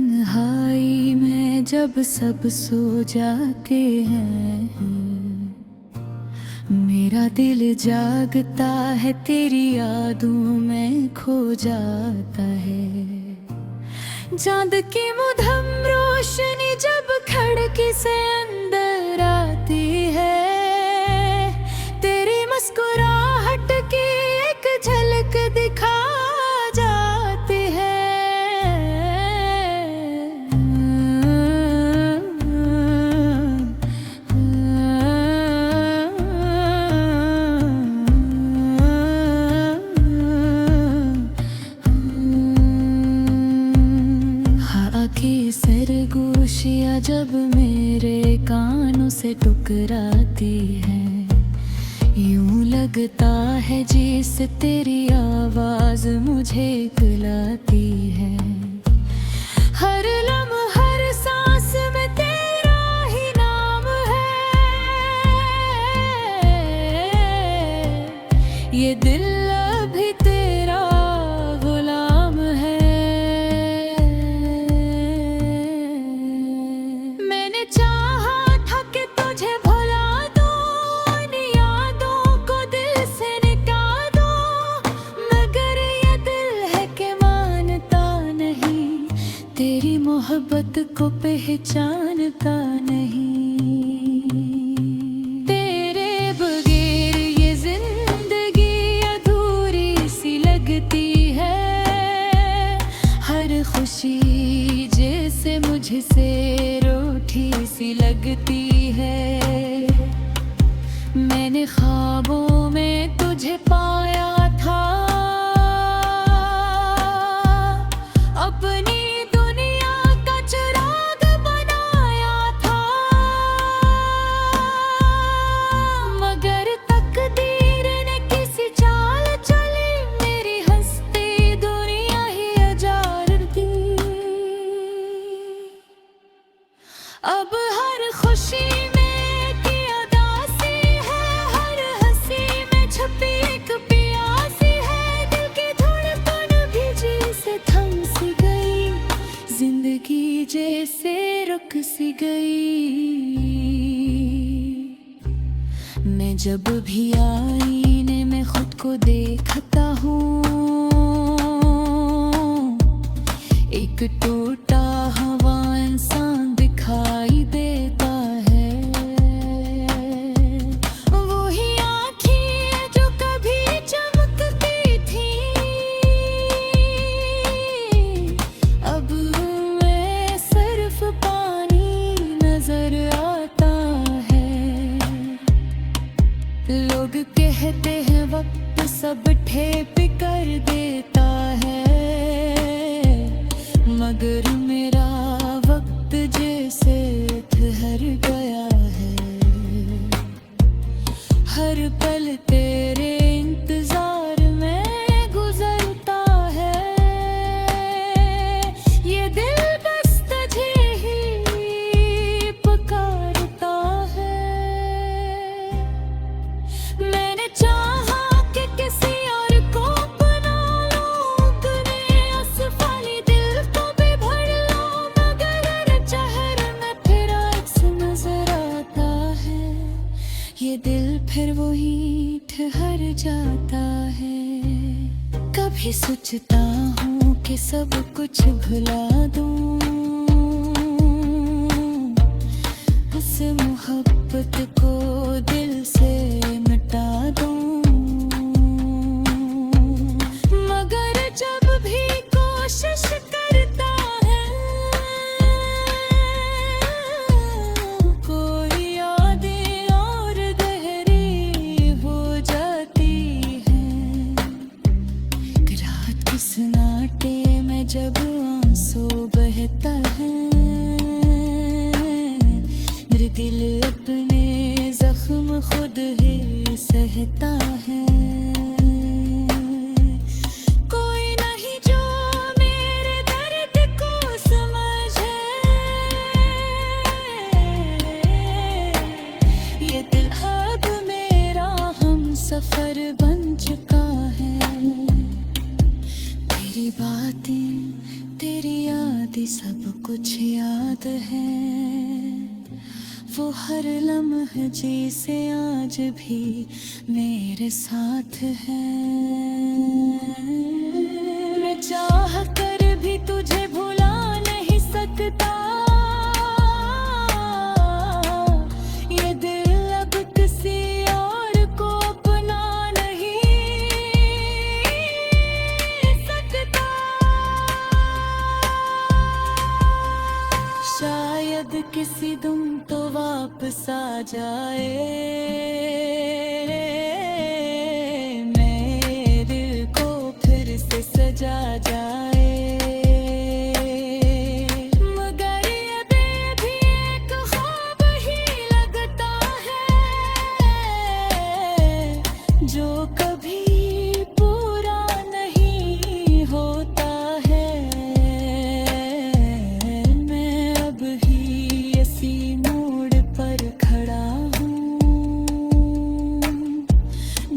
तन्हाई में जब सब सो जाते हैं, मेरा दिल जागता है, तेरी यादों में खो जाता है। चांद की मुधम रोशनी जब खिड़की से अंदर आती है, तेरी मुस्कुराहट की एक झलक दिखा जाती है। की सरगोशियाँ जब मेरे कानों से टकराती है, यूं लगता है जैसे तेरी आवाज मुझे बुलाती है। हर लम्हा हर सांस में तेरा ही नाम है, ये दिल अभी तेरा गुलाम है। मैंने चाहा था कि तुझे भुला दूं, इन यादों को दिल से निकाल दूं, मगर ये दिल है कि मानता नहीं, तेरी मोहब्बत को पहचानता नहीं। तेरे बगैर ये जिंदगी अधूरी सी लगती है, हर खुशी जैसे मुझसे रूठी सी लगती है। मैंने ख्वाबों में तुझे पाया था, अपनी दुनिया का चिराग बनाया था, मगर तकदीर ने किसी चाल चली, मेरी हंसती दुनिया ही उजाड़ दी। अब हर खुशी में की उदासी है, हर हंसी में छुपी एक प्यासी है, दिल की धड़कन भी जैसे थम सी गई, जिंदगी जैसे रुक सी गई। मैं जब भी आईने में खुद को देखता हूँ, एक टूटा हुआ इंसान दिखाई देता है। वही आँखें जो कभी चमकती थी, अब मैं सिर्फ पानी नजर आता है। लोग कहते हैं वक्त सब ठेप कर देता है, मगर मेरा वक्त जैसे ठहर गया है। हर पल तेरे इंतजार में गुजरता है, ये दिल बस तुझे ही पुकारता है। मैंने चाहा कि किसी और को अपना लूं, अपने असफाली दिल को भी भर लूं, मगर हर चेहरे में फिर अक्स नजर आता है, ये दिल फिर वही ठहर जाता है। कभी सोचता हूँ कि सब कुछ भुला दूं, इस मोहब्बत को दिल से मिटा दूं, मगर जब भी कोशिश करता है, कोई यादें और गहरी हो जाती हैं। रात के सन्नाटे में जब आंसू बहता है, मेरे दिल अपने जख्म खुद ही सहता है। कोई नहीं जो मेरे दर्द को समझे, ये दिल अब मेरा हम सफर बन चुका है। तेरी बातें तेरी याद दी सब कुछ याद है, वो हर लम्हे जिसे आज भी मेरे साथ है। मैं चाह कर भी तुझे भुला नहीं सकता, ये दिल अब किसी और को अपना नहीं सकता। शायद किसी दिन तो वापस आ जाए, मेरे को फिर से सजा जाए, मगर ये भी एक ख्वाब ही लगता है, जो कभी पूरा नहीं होता है। मैं अब ही इसी मोड़ पर खड़ा हूँ,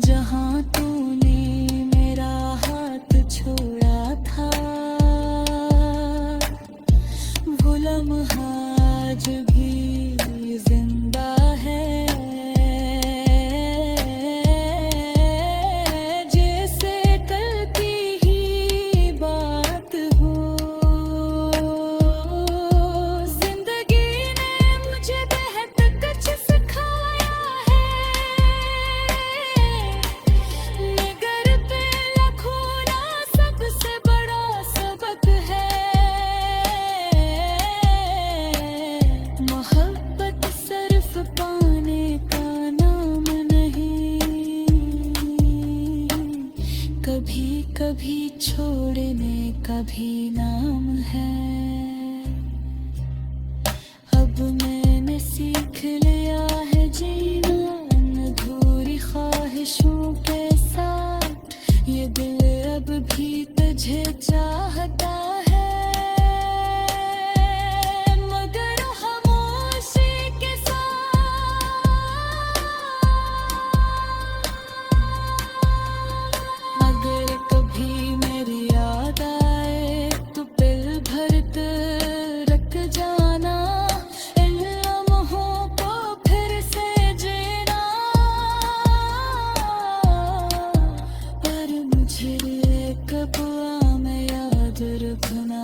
जहाँ तूने मेरा हाथ छोड़ा था। वो लम्हा आज भी जिंदा है, जैसे कल की ही बात हो। जिंदगी ने मुझे बेहद कुछ सिखाया है, मगर पहला खोना सबसे बड़ा सबक है। मोहब्बत सिर्फ पाने का नाम नहीं, कभी कभी छोड़ने का भी नाम है। अब मैंने सीख लिया है जीना अधूरी ख्वाहिशों के साथ, ये दिल अब भी तुझे चाहता है, मगर खामोशी के साथ। अगर कभी मेरी याद आए तो पल भर रख जाना, इन लम्हों को फिर से जीना, पर मुझे कब में याद रखना।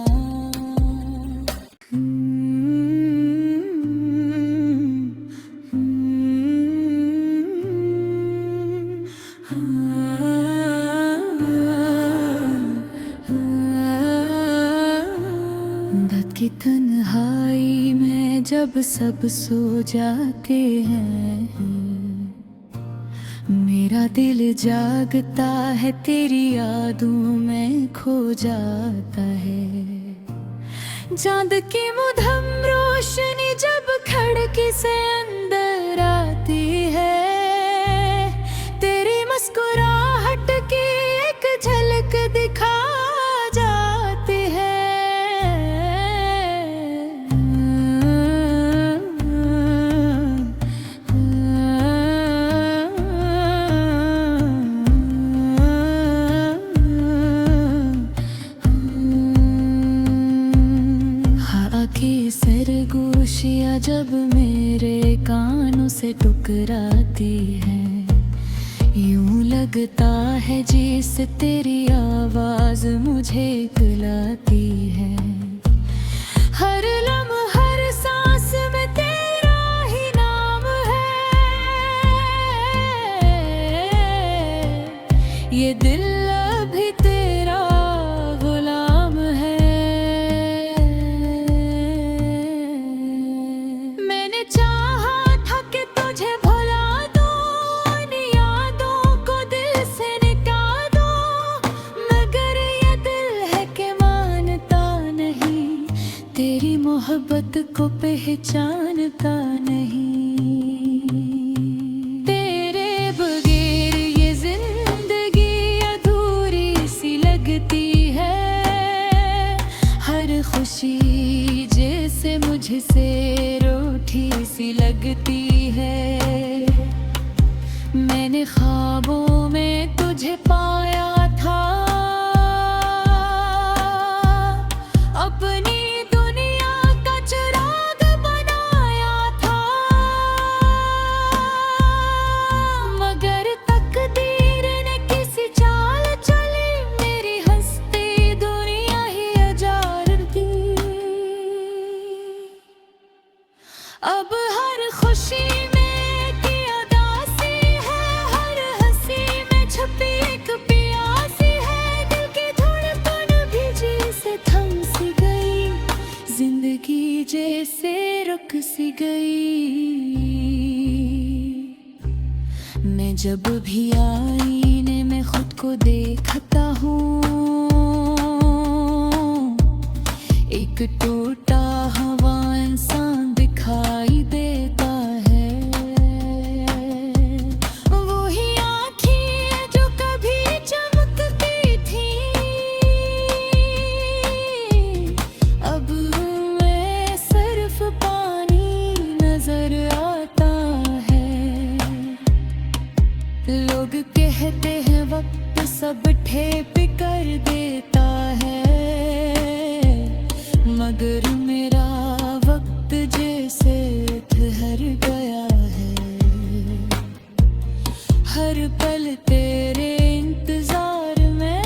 रात की तन्हाई में जब सब सो जाते हैं, मेरा दिल जागता है, तेरी यादों में खो जाता है। चांद की मुधम रोशनी जब खिड़की से अंदर आती है, तेरी मुस्कुराहट की एक झलक दिखा जाती है। की सरगोशियाँ जब मेरे कानों से टकराती है, यूं लगता है जैसे तेरी आवाज मुझे बुलाती है। हर लम्हा हर सांस में तेरा ही नाम है, ये दिल अभी तेरा गुलाम है। मैंने चाहा था कि तुझे भुला दूं, इन यादों को दिल से निकाल दूं, मगर ये दिल है कि मानता नहीं, तेरी मोहब्बत को पहचानता नहीं। तेरे बगैर ये जिंदगी अधूरी सी लगती है, हर खुशी जैसे मुझसे रूठी सी लगती है। मैंने ख्वाबों में तुझे पाया था, अपनी अब हर खुशी में की उदासी है, हर हंसी में छुपी एक प्यासी है। दिल की धड़कन भी जैसे थम सी गई, जिंदगी जैसे रुक सी गई। मैं जब भी आईने में खुद को देखता हूँ, एक टूटा हुआ इंसान दिखाई देता है। वही आँखें जो कभी चमकती थी, अब मैं सिर्फ पानी नजर आता है। लोग कहते हैं वक्त सब ठेप कर देता है, मगर मेरा वक्त जैसे ठहर गया है। हर पल तेरे इंतजार में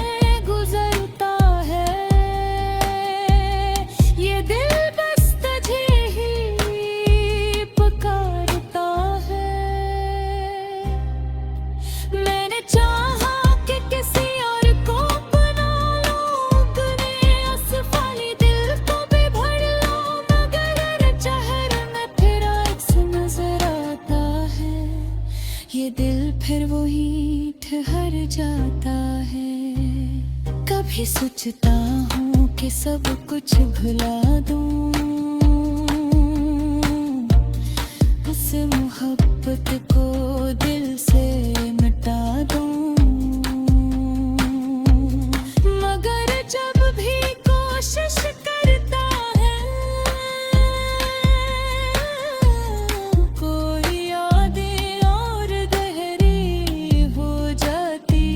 गुजरता है, ये दिल बस तुझे ही पुकारता है। मैंने चाहा कि किसी और को अपना लूं, अपने असफाली दिल को भी भर लूं, मगर हर चेहरे में फिर अक्स नजर आता है। ये दिल फिर वही ठहर जाता है। कभी सोचता हूँ कि सब कुछ भुला दूं, उस मोहब्बत को दिल से मिटा दूं, मगर जब भी कोशिश करता है, कोई यादें और गहरी हो जाती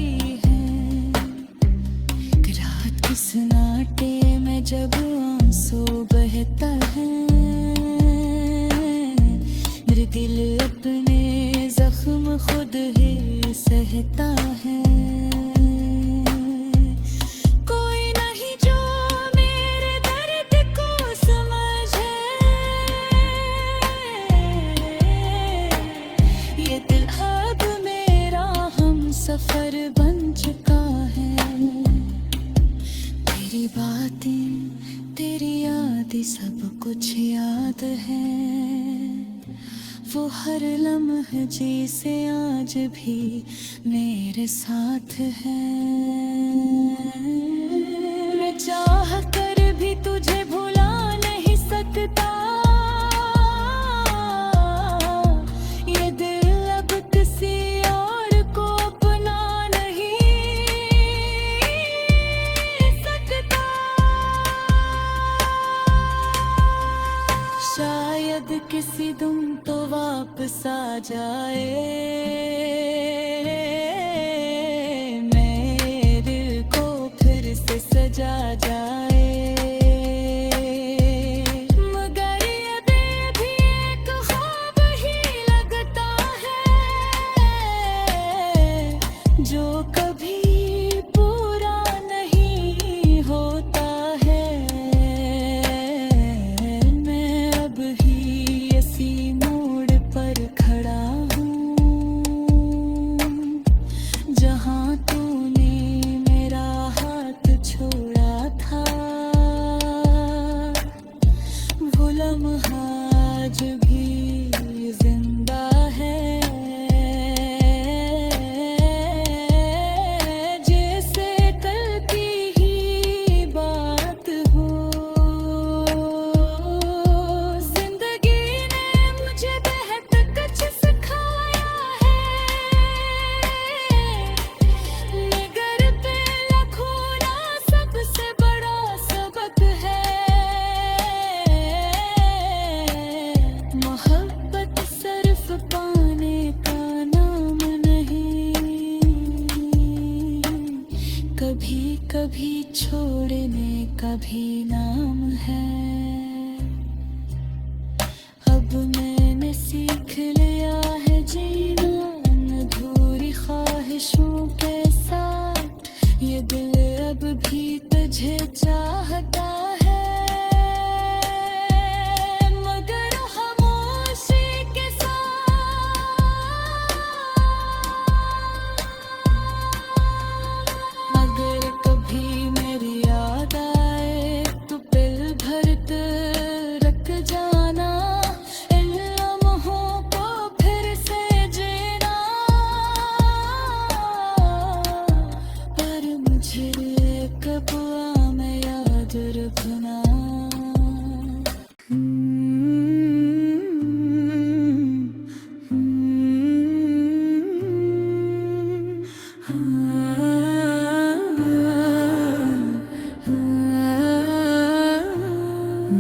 हैं। रात के सन्नाटे में जब आंसू बहता है, मेरे दिल अपने जख्म खुद ही सहता है। कोई नहीं जो मेरे दर्द को समझे, ये दिल अब मेरा हम सफर बन चुका है। तेरी बातें, तेरी यादें, सब कुछ याद है। वो हर लम्हा जैसे आज भी मेरे साथ है। मैं चाह कर भी तुझे भुला नहीं सकता, ये दिल अब किसी और को अपना नहीं सकता। शायद किसी दिन तो वापस आ जाए, मेरे दिल को फिर से सजा जाए, मगर ये भी एक ख्वाब ही लगता है, जो कभी पूरा नहीं होता है। मैं अब ही इसी मोड़ पर खड़ा हूँ, जहाँ तूने मेरा हाथ छोड़ा था।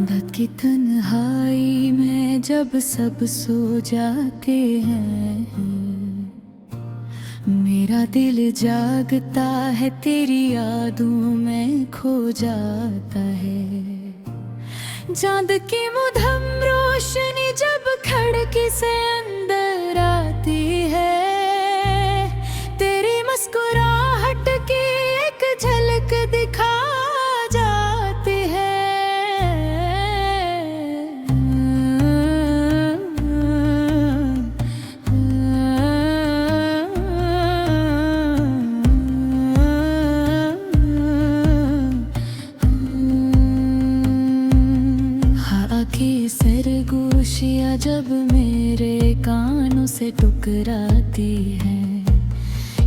रात की तन्हाई में जब सब सो जाते हैं, मेरा दिल जागता है, तेरी यादों में खो जाता है। चांद की मधुम रोशनी जब खिड़की से अंदर आती है, तेरी मुस्कुराहट की एक झलक दिखा जाती है। सरगोशियाँ जब मेरे कानों से टकराती है,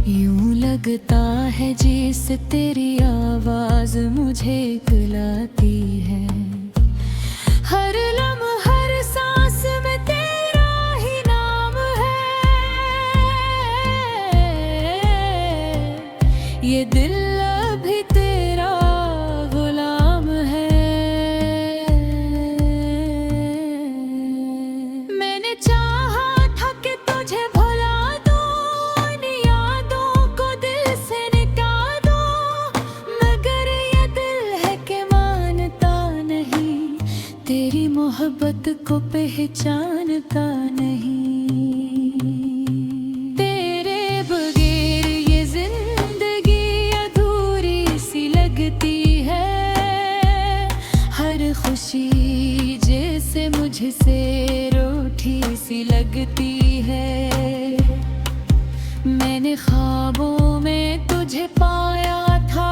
यूं लगता है जैसे तेरी आवाज मुझे बुलाती है। हर लम्हा हर सांस में तेरा ही नाम है, ये दिल अभी तेरा गुलाम है। मैंने चाहा था कि तुझे भुला दूं, इन यादों को दिल से निकाल दूं, मगर ये दिल है कि मानता नहीं, तेरी मोहब्बत को पहचानता नहीं। तेरे बगैर ये जिंदगी अधूरी सी लगती है, हर खुशी जैसे मुझसे रूठी सी लगती है। मैंने ख्वाबों में तुझे पाया था,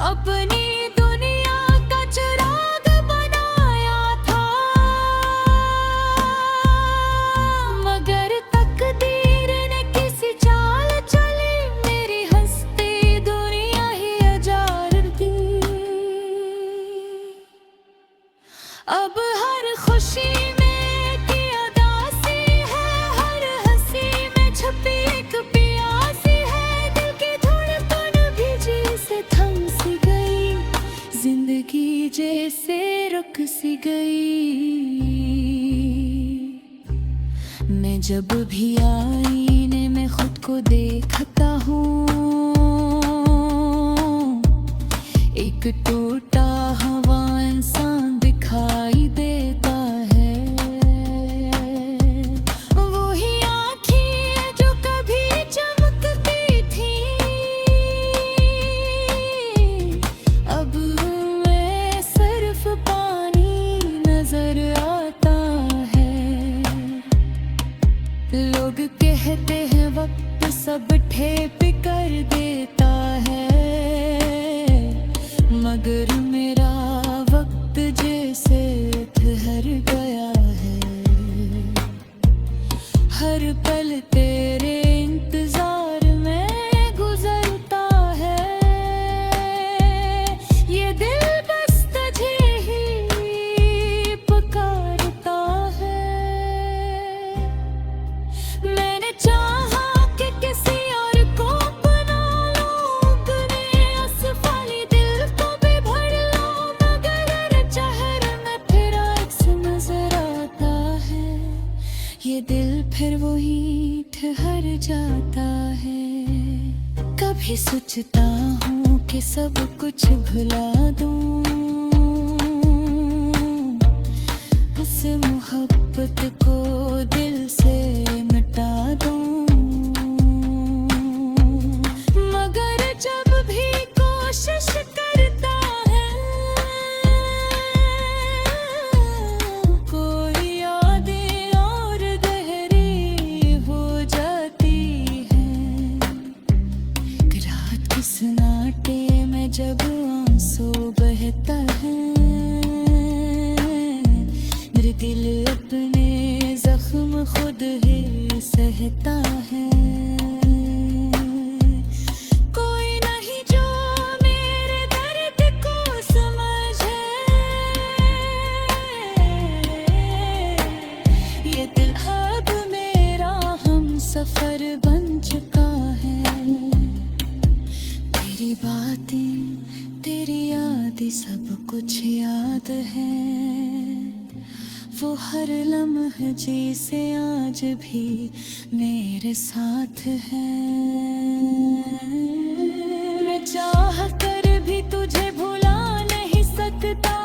अपनी दुनिया का चिराग बनाया था, मगर तकदीर ने किसी चाल चली, मेरी हंसती दुनिया ही उजाड़ दी। अब हर खुशी में की उदासी है, हर हंसी में छुपी एक प्यासी है, दिल की धड़कन भी जैसे थम सी गई, जिंदगी जैसे रुक सी गई। मैं जब भी आईने में खुद को देखता हूँ, एक टूटा हुआ इंसान दिखाई देता है। वही आँखें जो कभी चमकती थी, अब मैं सिर्फ पानी नजर आता है। लोग कहते हैं वक्त सब ठेप कर देता है, मगर मेरा वक्त जैसे ठहर गया है। हर पल तेरे इंतजार में गुजरता है, ये दिल बस तुझे ही पुकारता है। मैंने चाहा कि किसी और को अपना लूं, अपने असफाली दिल को भी भर लूं, मगर हर चेहरे में फिर अक्स नजर आता है, ये दिल फिर वही ठहर जाता है। कभी सोचता हूँ कि सब कुछ भुला दूं, इस मोहब्बत को दिल से मिटा दूं, मगर जब भी कोशिश करता है, कोई यादें और गहरी हो जाती हैं। रात के सन्नाटे में जब आंसू बहता है, मेरे दिल अपने जख्म खुद ही सहता है। कोई नहीं जो मेरे दर्द को समझे, ये दिल अब मेरा हम सफर बन चुका है। तेरी बातें तेरी याद दी सब कुछ याद है, वो हर लम्हे जी से आज भी मेरे साथ है। मैं चाह कर भी तुझे भुला नहीं सकता,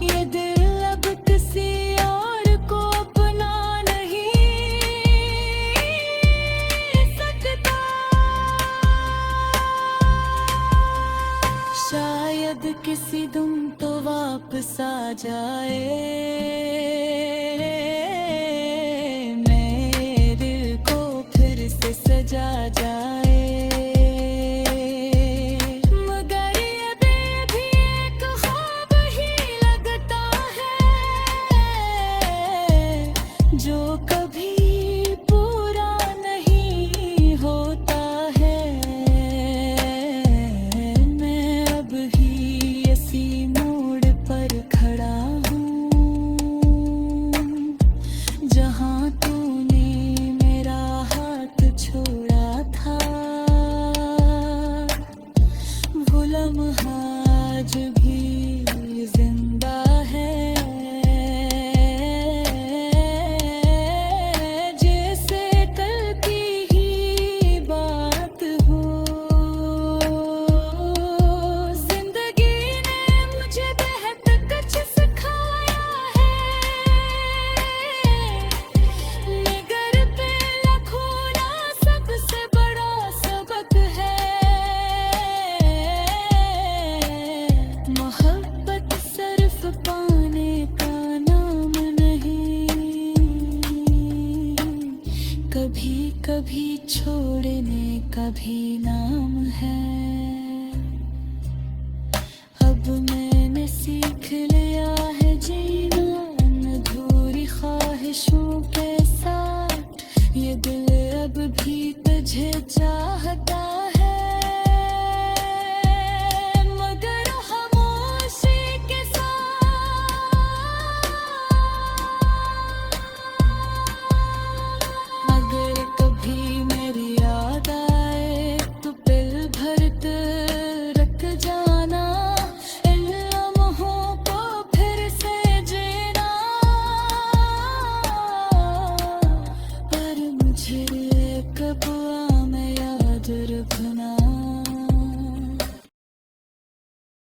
ये दिल अब किसी और को अपना नहीं सकता। शायद किसी दिन तो वापस आ जाए,